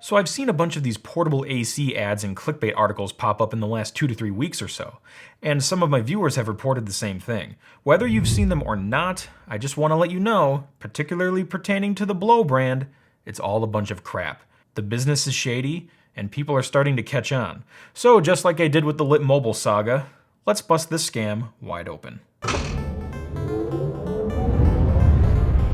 So I've seen a bunch of these portable AC ads and clickbait articles pop up in the last 2 to 3 weeks or so, and some of my viewers have reported the same thing. Whether you've seen them or not, I just want to let you know, particularly pertaining to the Blaux brand, it's all a bunch of crap. The business is shady, and people are starting to catch on. So just like I did with the Lit Mobile saga, let's bust this scam wide open.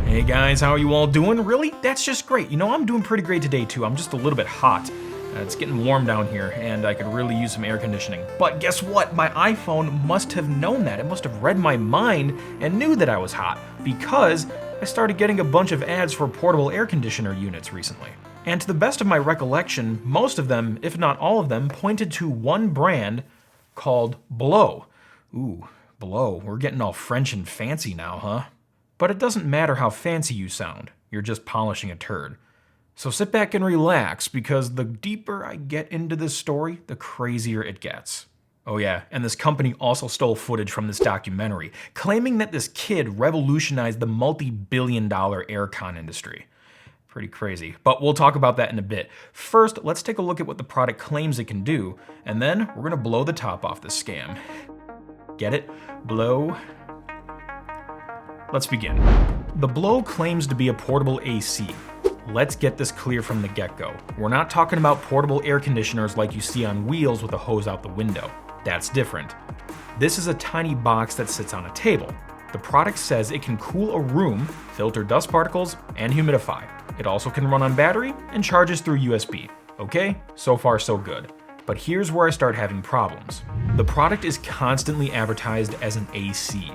Hey guys, how are you all doing? Really? That's just great. You know, I'm doing pretty great today too. I'm just a little bit hot. It's getting warm down here and I could really use some air conditioning. But guess what? My iPhone must have known that. It must have read my mind and knew that I was hot because I started getting a bunch of ads for portable air conditioner units recently. And to the best of my recollection, most of them, if not all of them, pointed to one brand called Blaux. Ooh, Blaux. We're getting all French and fancy now, huh? But it doesn't matter how fancy you sound, you're just polishing a turd. So sit back and relax, because the deeper I get into this story, the crazier it gets. Oh yeah, and this company also stole footage from this documentary, claiming that this kid revolutionized the multi-billion-dollar aircon industry. Pretty crazy, but we'll talk about that in a bit. First, let's take a look at what the product claims it can do, and then we're gonna blow the top off this scam. Get it? Blow. Let's begin. The Blaux claims to be a portable AC. Let's get this clear from the get-go. We're not talking about portable air conditioners like you see on wheels with a hose out the window. That's different. This is a tiny box that sits on a table. The product says it can cool a room, filter dust particles, and humidify. It also can run on battery and charges through USB. Okay, so far so good. But here's where I start having problems. The product is constantly advertised as an AC.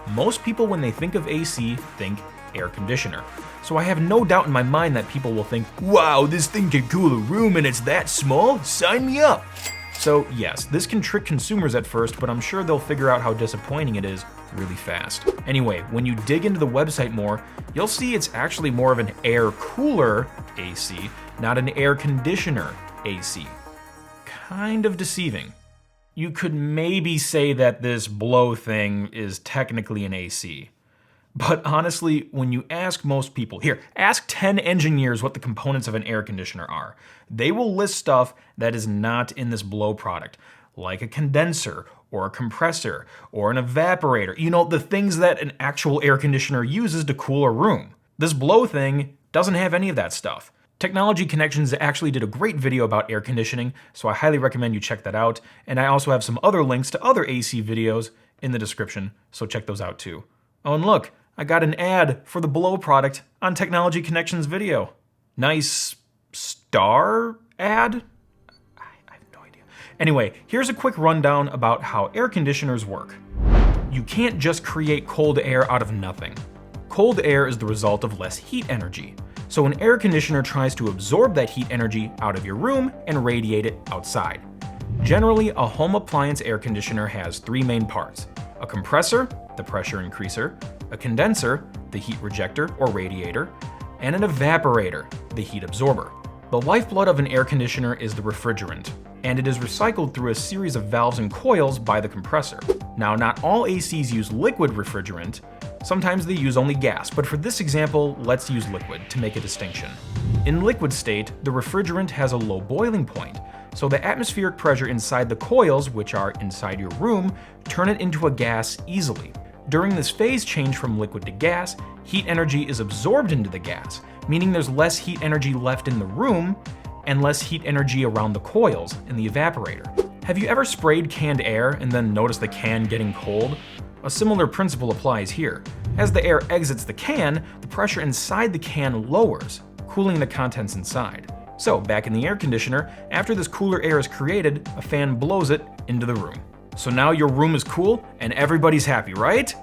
Most people, when they think of AC, think air conditioner. So I have no doubt in my mind that people will think, wow, this thing can cool a room and it's that small? Sign me up! So yes, this can trick consumers at first, but I'm sure they'll figure out how disappointing it is really fast. Anyway, when you dig into the website more, you'll see it's actually more of an air cooler AC, not an air conditioner AC. Kind of deceiving. You could maybe say that this Blaux thing is technically an AC. But honestly, when you ask most people, here, ask 10 engineers what the components of an air conditioner are. They will list stuff that is not in this Blaux product, like a condenser, or a compressor, or an evaporator. You know, the things that an actual air conditioner uses to cool a room. This Blaux thing doesn't have any of that stuff. Technology Connections actually did a great video about air conditioning, so I highly recommend you check that out. And I also have some other links to other AC videos in the description, so check those out too. Oh, and look, I got an ad for the Blaux product on Technology Connections video. Nice star ad? I have no idea. Anyway, here's a quick rundown about how air conditioners work. You can't just create cold air out of nothing. Cold air is the result of less heat energy. So an air conditioner tries to absorb that heat energy out of your room and radiate it outside. Generally, a home appliance air conditioner has 3 main parts: a compressor, the pressure increaser, a condenser, the heat rejector or radiator, and an evaporator, the heat absorber. The lifeblood of an air conditioner is the refrigerant, and it is recycled through a series of valves and coils by the compressor. Now, not all ACs use liquid refrigerant. Sometimes they use only gas, but for this example, let's use liquid to make a distinction. In liquid state, the refrigerant has a low boiling point, so the atmospheric pressure inside the coils, which are inside your room, turn it into a gas easily. During this phase change from liquid to gas, heat energy is absorbed into the gas, meaning there's less heat energy left in the room and less heat energy around the coils in the evaporator. Have you ever sprayed canned air and then noticed the can getting cold? A similar principle applies here. As the air exits the can, the pressure inside the can lowers, cooling the contents inside. So back in the air conditioner, after this cooler air is created, a fan blows it into the room. So now your room is cool and everybody's happy, right?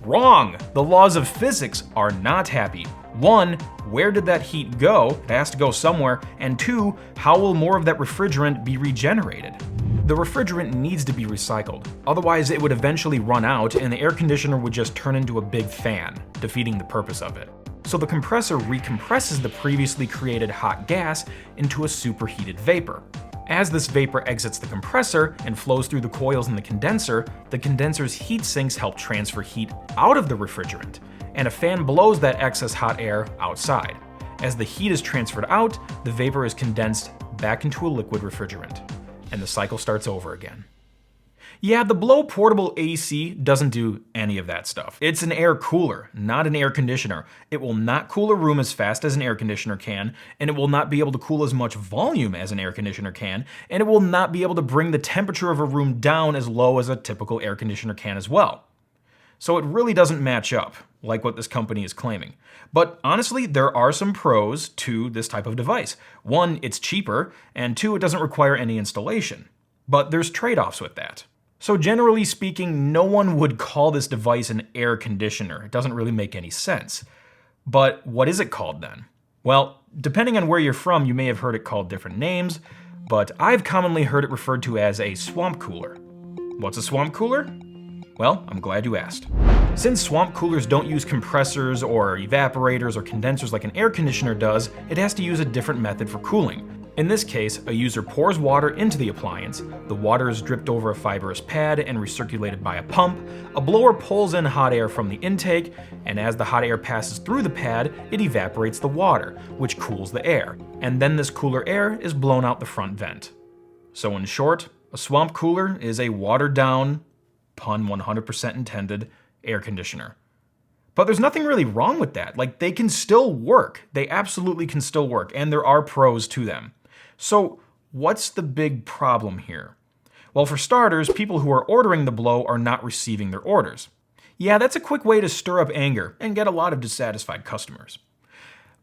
Wrong! The laws of physics are not happy. 1, where did that heat go? It has to go somewhere. And 2, how will more of that refrigerant be regenerated? The refrigerant needs to be recycled, otherwise it would eventually run out and the air conditioner would just turn into a big fan, defeating the purpose of it. So the compressor recompresses the previously created hot gas into a superheated vapor. As this vapor exits the compressor and flows through the coils in the condenser's heat sinks help transfer heat out of the refrigerant, and a fan blows that excess hot air outside. As the heat is transferred out, the vapor is condensed back into a liquid refrigerant, and the cycle starts over again. Yeah, the Blaux portable AC doesn't do any of that stuff. It's an air cooler, not an air conditioner. It will not cool a room as fast as an air conditioner can, and it will not be able to cool as much volume as an air conditioner can, and it will not be able to bring the temperature of a room down as low as a typical air conditioner can as well. So it really doesn't match up, like what this company is claiming. But honestly, there are some pros to this type of device. One, it's cheaper, and two, it doesn't require any installation. But there's trade-offs with that. So generally speaking, no one would call this device an air conditioner. It doesn't really make any sense. But what is it called then? Well, depending on where you're from, you may have heard it called different names, but I've commonly heard it referred to as a swamp cooler. What's a swamp cooler? Well, I'm glad you asked. Since swamp coolers don't use compressors or evaporators or condensers like an air conditioner does, it has to use a different method for cooling. In this case, a user pours water into the appliance, the water is dripped over a fibrous pad and recirculated by a pump, a blower pulls in hot air from the intake, and as the hot air passes through the pad, it evaporates the water, which cools the air, and then this cooler air is blown out the front vent. So in short, a swamp cooler is a watered down, pun 100% intended, air conditioner. But there's nothing really wrong with that. Like, they can still work. They absolutely can still work, and there are pros to them. So what's the big problem here? Well, for starters, people who are ordering the Blaux are not receiving their orders. Yeah, that's a quick way to stir up anger and get a lot of dissatisfied customers.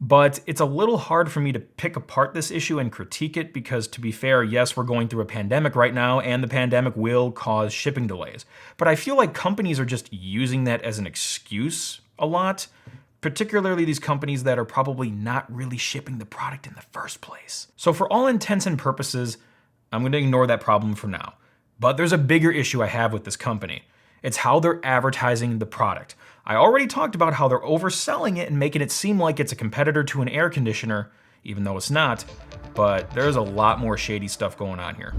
But it's a little hard for me to pick apart this issue and critique it because, to be fair, yes, we're going through a pandemic right now, and the pandemic will cause shipping delays. But I feel like companies are just using that as an excuse a lot, particularly these companies that are probably not really shipping the product in the first place. So for all intents and purposes, I'm going to ignore that problem for now. But there's a bigger issue I have with this company. It's how they're advertising the product. I already talked about how they're overselling it and making it seem like it's a competitor to an air conditioner, even though it's not, but there's a lot more shady stuff going on here.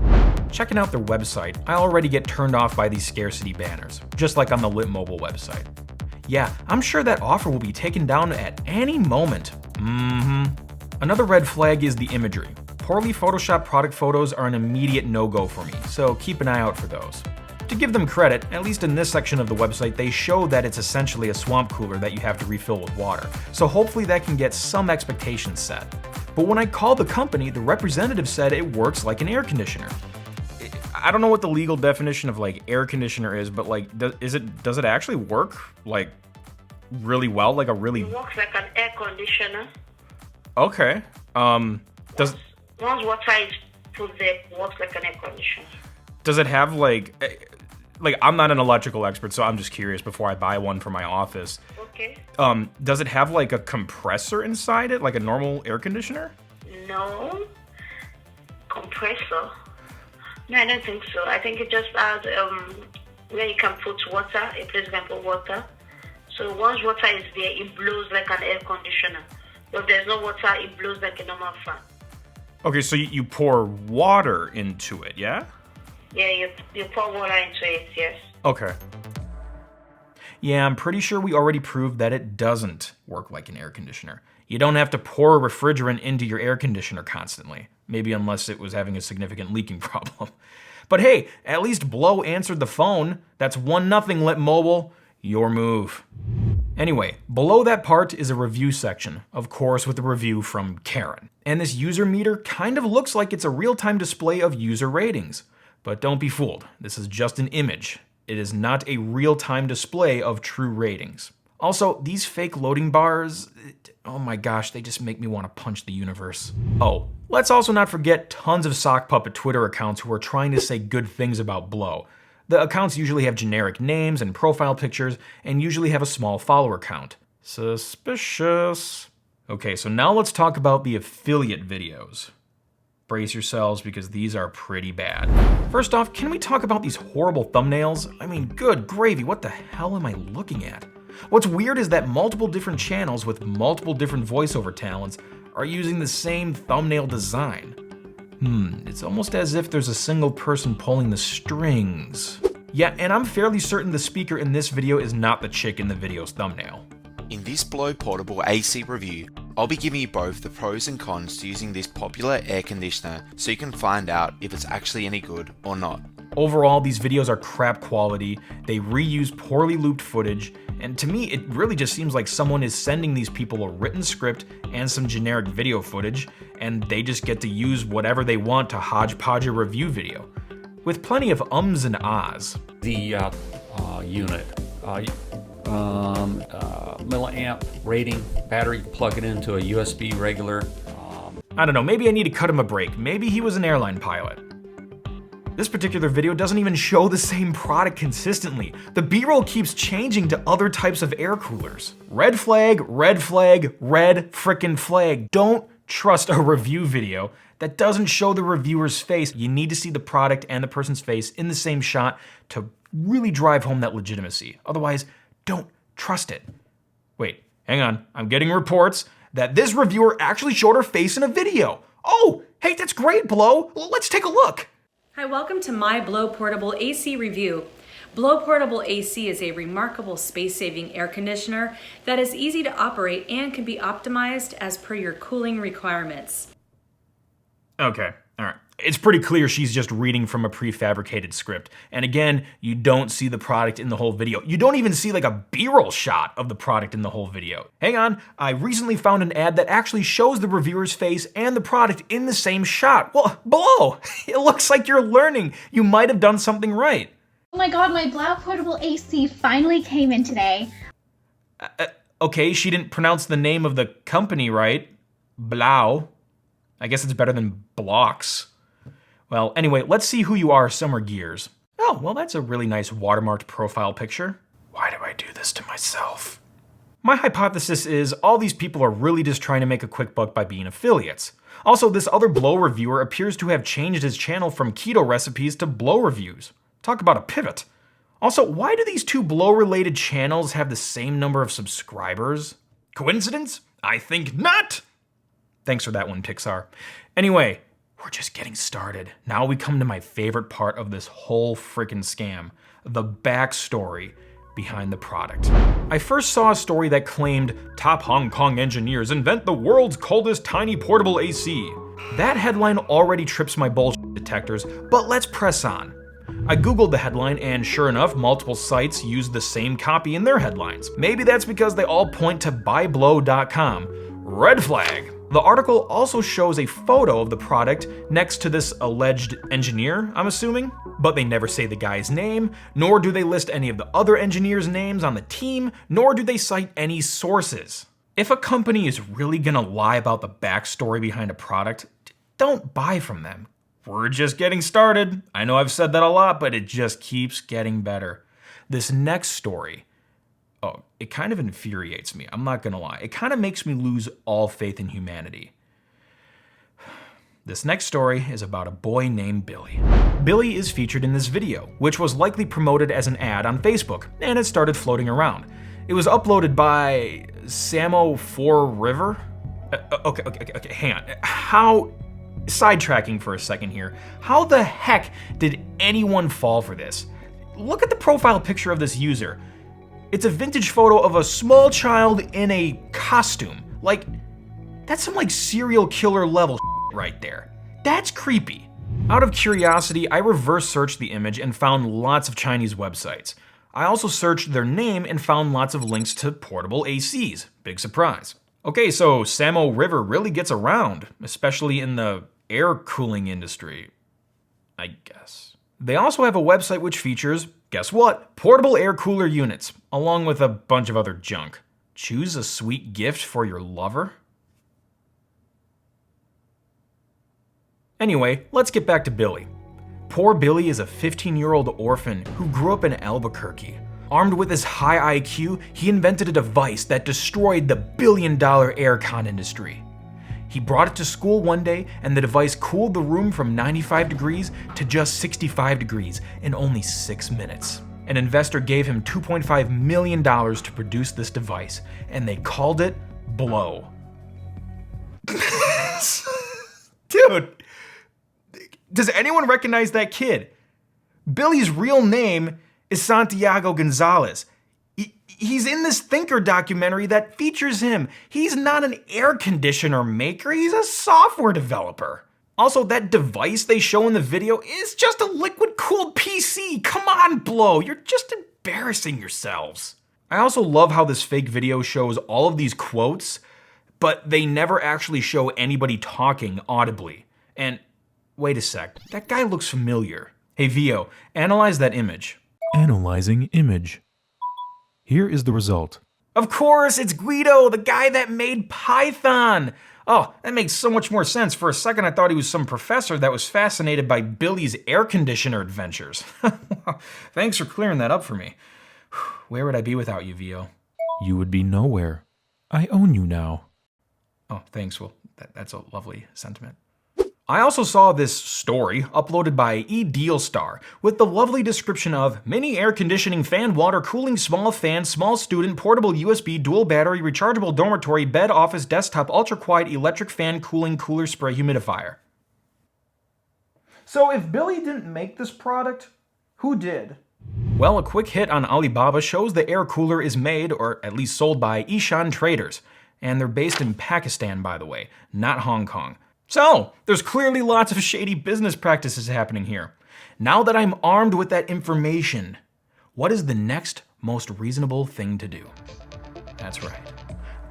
Checking out their website, I already get turned off by these scarcity banners, just like on the Lit Mobile website. Yeah, I'm sure that offer will be taken down at any moment. Another red flag is the imagery. Poorly photoshopped product photos are an immediate no-go for me, so keep an eye out for those. To give them credit, at least in this section of the website, they show that it's essentially a swamp cooler that you have to refill with water, so hopefully that can get some expectations set. But when I called the company, the representative said it works like an air conditioner. I don't know what the legal definition of like air conditioner is, but like, does it actually work like really well? Like a really... It works like an air conditioner. Okay. Once water is put there, it works like an air conditioner. Does it have like I'm not an electrical expert, so I'm just curious before I buy one for my office. Okay. Does it have like a compressor inside it, like a normal air conditioner? No. Compressor? No, I don't think so. I think it just has where you can put water, a place you can put water. So once water is there, it blows like an air conditioner. But if there's no water, it blows like a normal fan. Okay, so you pour water into it, yeah? Yeah, you pour water into it, yes. Okay. Yeah, I'm pretty sure we already proved that it doesn't work like an air conditioner. You don't have to pour refrigerant into your air conditioner constantly. Maybe unless it was having a significant leaking problem. But hey, at least Blaux answered the phone. That's 1-0 Lit Mobile. Your move. Anyway, below that part is a review section, of course with a review from Karen. And this user meter kind of looks like it's a real-time display of user ratings. But don't be fooled, this is just an image. It is not a real-time display of true ratings. Also, these fake loading bars, oh my gosh, they just make me want to punch the universe. Oh, let's also not forget tons of sock puppet Twitter accounts who are trying to say good things about Blaux. The accounts usually have generic names and profile pictures, and usually have a small follower count. Suspicious. Okay, so now let's talk about the affiliate videos. Brace yourselves because these are pretty bad. First off, can we talk about these horrible thumbnails? I mean, good gravy, what the hell am I looking at? What's weird is that multiple different channels with multiple different voiceover talents are using the same thumbnail design. It's almost as if there's a single person pulling the strings. Yeah, and I'm fairly certain the speaker in this video is not the chick in the video's thumbnail. In this Blaux portable AC review, I'll be giving you both the pros and cons to using this popular air conditioner so you can find out if it's actually any good or not. Overall, these videos are crap quality, they reuse poorly looped footage, and to me, it really just seems like someone is sending these people a written script and some generic video footage, and they just get to use whatever they want to hodgepodge a review video, with plenty of ums and ahs. The unit, milliamp rating, battery, plug it into a USB regular. I don't know, maybe I need to cut him a break. Maybe he was an airline pilot. This particular video doesn't even show the same product consistently. The B-roll keeps changing to other types of air coolers. Red flag, red flag, red frickin' flag. Don't trust a review video that doesn't show the reviewer's face. You need to see the product and the person's face in the same shot to really drive home that legitimacy. Otherwise, don't trust it. Wait, hang on. I'm getting reports that this reviewer actually showed her face in a video. Oh, hey, that's great, Blaux. Let's take a look. Hi, welcome to my Blaux Portable AC review. Blaux Portable AC is a remarkable space-saving air conditioner that is easy to operate and can be optimized as per your cooling requirements. Okay, all right. It's pretty clear she's just reading from a prefabricated script. And again, you don't see the product in the whole video. You don't even see like a B-roll shot of the product in the whole video. Hang on, I recently found an ad that actually shows the reviewer's face and the product in the same shot. Well, Blaux, it looks like you're learning. You might have done something right. Oh my god, my Blaux Portable AC finally came in today. Okay, she didn't pronounce the name of the company right. Blaux. I guess it's better than Blaux. Well, anyway, let's see who you are, Summer Gears. Oh, well, that's a really nice watermarked profile picture. Why do I do this to myself? My hypothesis is all these people are really just trying to make a quick buck by being affiliates. Also, this other Blaux reviewer appears to have changed his channel from keto recipes to Blaux reviews. Talk about a pivot. Also, why do these two Blaux-related channels have the same number of subscribers? Coincidence? I think not! Thanks for that one, Pixar. Anyway, we're just getting started. Now we come to my favorite part of this whole freaking scam, the backstory behind the product. I first saw a story that claimed, top Hong Kong engineers invent the world's coldest tiny portable AC. That headline already trips my bullshit detectors, but let's press on. I googled the headline and sure enough, multiple sites used the same copy in their headlines. Maybe that's because they all point to buyblow.com. Red flag. The article also shows a photo of the product next to this alleged engineer, I'm assuming, but they never say the guy's name, nor do they list any of the other engineers' names on the team, nor do they cite any sources. If a company is really gonna lie about the backstory behind a product, don't buy from them. We're just getting started. I know I've said that a lot, but it just keeps getting better. This next story, oh, it kind of infuriates me, I'm not gonna lie. It kind of makes me lose all faith in humanity. This next story is about a boy named Billy. Billy is featured in this video, which was likely promoted as an ad on Facebook, and it started floating around. It was uploaded by Samo4River? Okay, hang on. Sidetracking for a second here. How the heck did anyone fall for this? Look at the profile picture of this user. It's a vintage photo of a small child in a costume. Like, that's some like serial killer level right there. That's creepy. Out of curiosity, I reverse searched the image and found lots of Chinese websites. I also searched their name and found lots of links to portable ACs. Big surprise. Okay, so Samo River really gets around, especially in the air cooling industry, I guess. They also have a website which features, guess what? Portable air cooler units, along with a bunch of other junk. Choose a sweet gift for your lover? Anyway, let's get back to Billy. Poor Billy is a 15-year-old orphan who grew up in Albuquerque. Armed with his high IQ, he invented a device that destroyed the billion-dollar aircon industry. He brought it to school one day, and the device cooled the room from 95 degrees to just 65 degrees in only 6 minutes. An investor gave him $2.5 million to produce this device, and they called it Blaux. Dude, does anyone recognize that kid? Billy's real name is Santiago Gonzalez. He's in this Thinker documentary that features him. He's not an air conditioner maker, he's a software developer. Also, that device they show in the video is just a liquid-cooled PC. Come on, Blaux, you're just embarrassing yourselves. I also love how this fake video shows all of these quotes, but they never actually show anybody talking audibly. And wait a sec, that guy looks familiar. Hey Vio, analyze that image. Analyzing image. Here is the result. Of course, it's Guido, the guy that made Python. Oh, that makes so much more sense. For a second, I thought he was some professor that was fascinated by Billy's air conditioner adventures. Thanks for clearing that up for me. Where would I be without you, Vio? You would be nowhere. I own you now. Oh, thanks. Well, that's a lovely sentiment. I also saw this story uploaded by eDealStar with the lovely description of mini air conditioning, fan, water cooling, small fan, small student, portable USB, dual battery, rechargeable dormitory, bed, office, desktop, ultra quiet, electric fan, cooling, cooler, spray, humidifier. So if Billy didn't make this product, who did? Well, a quick hit on Alibaba shows the air cooler is made, or at least sold by Ishan Traders. And they're based in Pakistan, by the way, not Hong Kong. So, there's clearly lots of shady business practices happening here. Now that I'm armed with that information, what is the next most reasonable thing to do? That's right.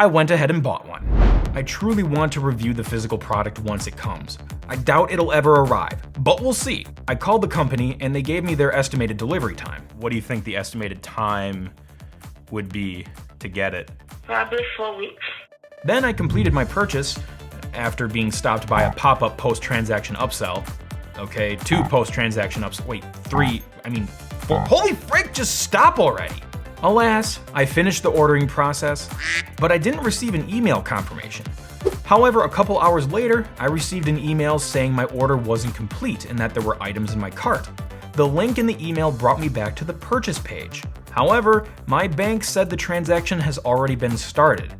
I went ahead and bought one. I truly want to review the physical product once it comes. I doubt it'll ever arrive, but we'll see. I called the company and they gave me their estimated delivery time. What do you think the estimated time would be to get it? Probably 4 weeks. Then I completed my purchase after being stopped by a pop-up post-transaction upsell. Okay, 2 post-transaction upsell. Wait, 3, I mean 4. Holy frick, just stop already! Alas, I finished the ordering process, but I didn't receive an email confirmation. However, a couple hours later, I received an email saying my order wasn't complete and that there were items in my cart. The link in the email brought me back to the purchase page. However, my bank said the transaction has already been started.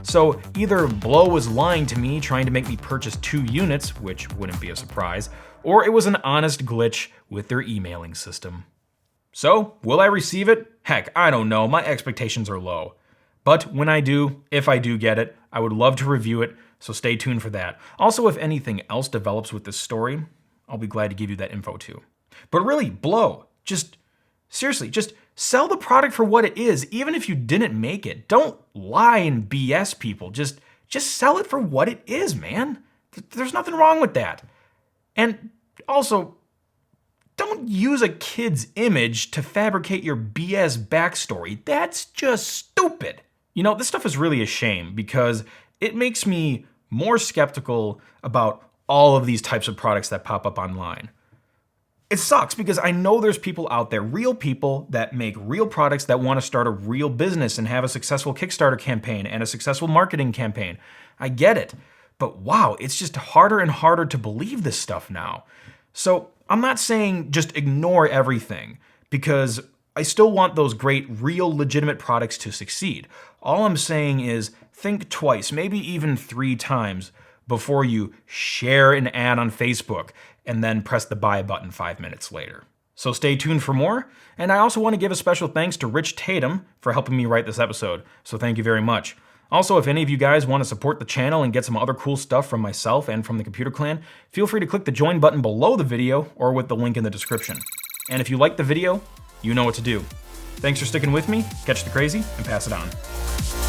So either Blaux was lying to me, trying to make me purchase 2 units, which wouldn't be a surprise, or it was an honest glitch with their emailing system. So, will I receive it? Heck, I don't know, my expectations are low. But when I do, if I do get it, I would love to review it, so stay tuned for that. Also, if anything else develops with this story, I'll be glad to give you that info too. But really, Blaux, seriously, just sell the product for what it is, even if you didn't make it. Don't lie and BS people. Just sell it for what it is, man. There's nothing wrong with that. And also, don't use a kid's image to fabricate your BS backstory. That's just stupid. You know, this stuff is really a shame because it makes me more skeptical about all of these types of products that pop up online. It sucks because I know there's people out there, real people that make real products that want to start a real business and have a successful Kickstarter campaign and a successful marketing campaign. I get it. But wow, it's just harder and harder to believe this stuff now. So I'm not saying just ignore everything because I still want those great, real, legitimate products to succeed. All I'm saying is think twice, maybe even 3 times before you share an ad on Facebook and then press the buy button 5 minutes later. So stay tuned for more. And I also want to give a special thanks to Rich Tatum for helping me write this episode. So thank you very much. Also, if any of you guys want to support the channel and get some other cool stuff from myself and from the Computer Clan, feel free to click the join button below the video or with the link in the description. And if you liked the video, you know what to do. Thanks for sticking with me, catch the crazy, and pass it on.